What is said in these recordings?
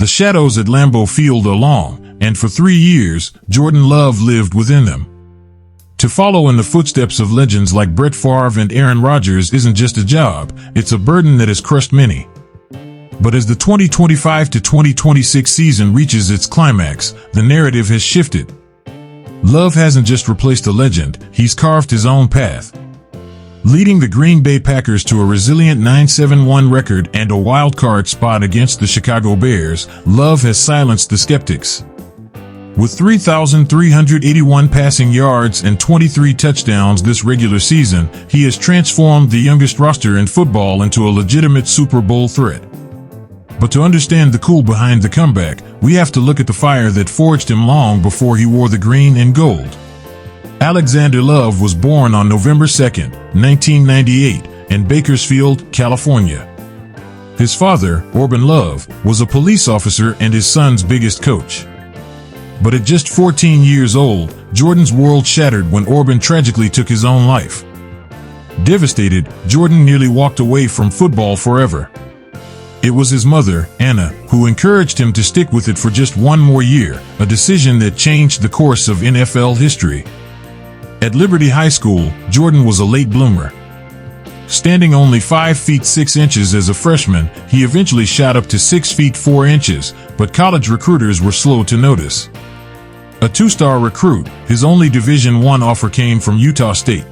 The shadows at Lambeau Field are long, and for 3 years, Jordan Love lived within them. To follow in the footsteps of legends like Brett Favre and Aaron Rodgers isn't just a job, it's a burden that has crushed many. But as the 2025 to 2026 season reaches its climax, the narrative has shifted. Love hasn't just replaced a legend, he's carved his own path. Leading the Green Bay Packers to a resilient 9-7-1 record and a wild-card spot against the Chicago Bears, Love has silenced the skeptics. With 3,381 passing yards and 23 touchdowns this regular season, he has transformed the youngest roster in football into a legitimate Super Bowl threat. But to understand the cool behind the comeback, we have to look at the fire that forged him long before he wore the green and gold. Alexander Love was born on November 2, 1998, in Bakersfield, California. His father, Orban Love, was a police officer and his son's biggest coach. But at just 14 years old, Jordan's world shattered when Orban tragically took his own life. Devastated, Jordan nearly walked away from football forever. It was his mother, Anna, who encouraged him to stick with it for just one more year, a decision that changed the course of NFL history. At Liberty High School, Jordan was a late bloomer. Standing only 5 feet 6 inches as a freshman, he eventually shot up to 6 feet 4 inches, but college recruiters were slow to notice. A two-star recruit, his only Division I offer came from Utah State.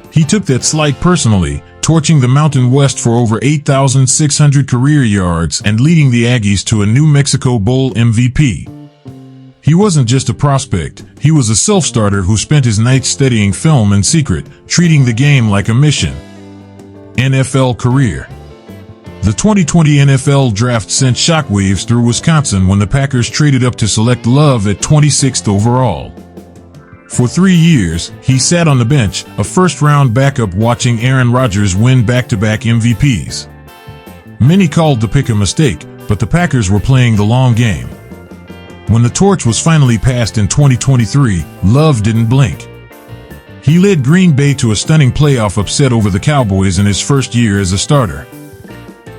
He took that slight personally, torching the Mountain West for over 8,600 career yards and leading the Aggies to a New Mexico Bowl MVP. He wasn't just a prospect, he was a self-starter who spent his nights studying film in secret, treating the game like a mission. NFL career. The 2020 NFL Draft sent shockwaves through Wisconsin when the Packers traded up to select Love at 26th overall. For 3 years, he sat on the bench, a first-round backup watching Aaron Rodgers win back-to-back MVPs. Many called the pick a mistake, but the Packers were playing the long game. When the torch was finally passed in 2023, Love didn't blink. He led Green Bay to a stunning playoff upset over the Cowboys in his first year as a starter.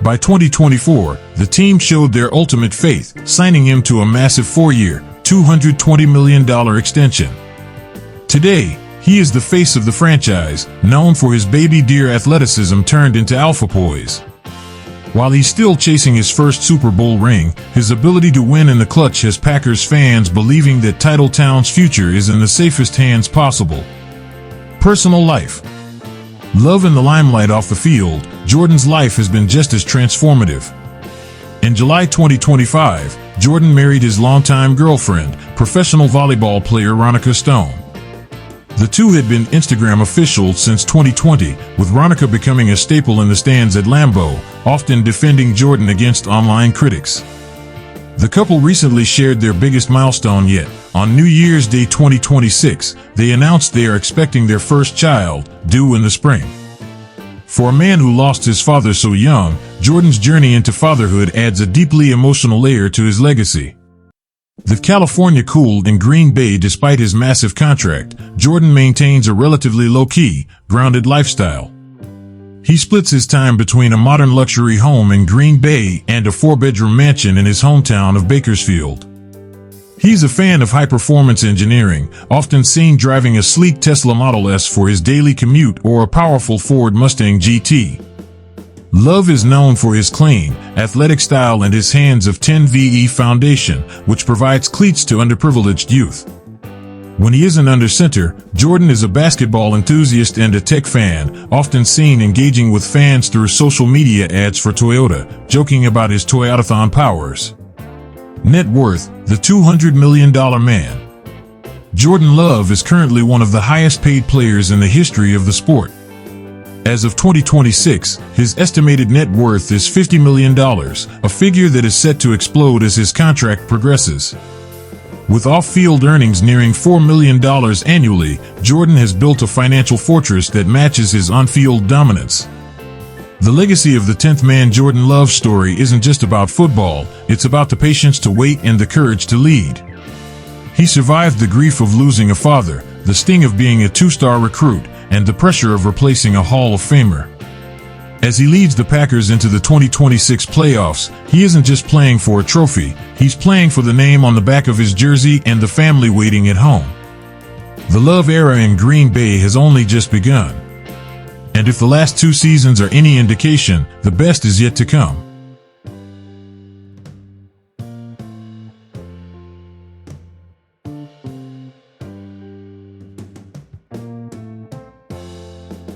By 2024, the team showed their ultimate faith, signing him to a massive 4-year, $220 million extension. Today, he is the face of the franchise, known for his baby deer athleticism turned into alpha poise. While he's still chasing his first Super Bowl ring, his ability to win in the clutch has Packers fans believing that Titletown's future is in the safest hands possible. Personal life. Love in the limelight off the field, Jordan's life has been just as transformative. In July 2025, Jordan married his longtime girlfriend, professional volleyball player Ronika Stone. The two had been Instagram officials since 2020, with Ronika becoming a staple in the stands at Lambeau, often defending Jordan against online critics. The couple recently shared their biggest milestone yet. On New Year's Day 2026, they announced they are expecting their first child, due in the spring. For a man who lost his father so young, Jordan's journey into fatherhood adds a deeply emotional layer to his legacy. With California cooled in Green Bay despite his massive contract, Jordan maintains a relatively low-key, grounded lifestyle. He splits his time between a modern luxury home in Green Bay and a 4-bedroom mansion in his hometown of Bakersfield. He's a fan of high-performance engineering, often seen driving a sleek Tesla Model S for his daily commute or a powerful Ford Mustang GT. Love is known for his clean, athletic style and his Hands of 10 VE Foundation, which provides cleats to underprivileged youth. When he isn't under center, Jordan is a basketball enthusiast and a tech fan, often seen engaging with fans through social media ads for Toyota, joking about his Toyotathon powers. Net worth, the $200 million man. Jordan Love is currently one of the highest paid players in the history of the sport. As of 2026, his estimated net worth is $50 million, a figure that is set to explode as his contract progresses. With off-field earnings nearing $4 million annually, Jordan has built a financial fortress that matches his on-field dominance. The legacy of the 10th man Jordan Love story isn't just about football, it's about the patience to wait and the courage to lead. He survived the grief of losing a father, the sting of being a two-star recruit, and the pressure of replacing a Hall of Famer. As he leads the Packers into the 2026 playoffs, he isn't just playing for a trophy, he's playing for the name on the back of his jersey and the family waiting at home. The Love era in Green Bay has only just begun. And if the last 2 seasons are any indication, the best is yet to come.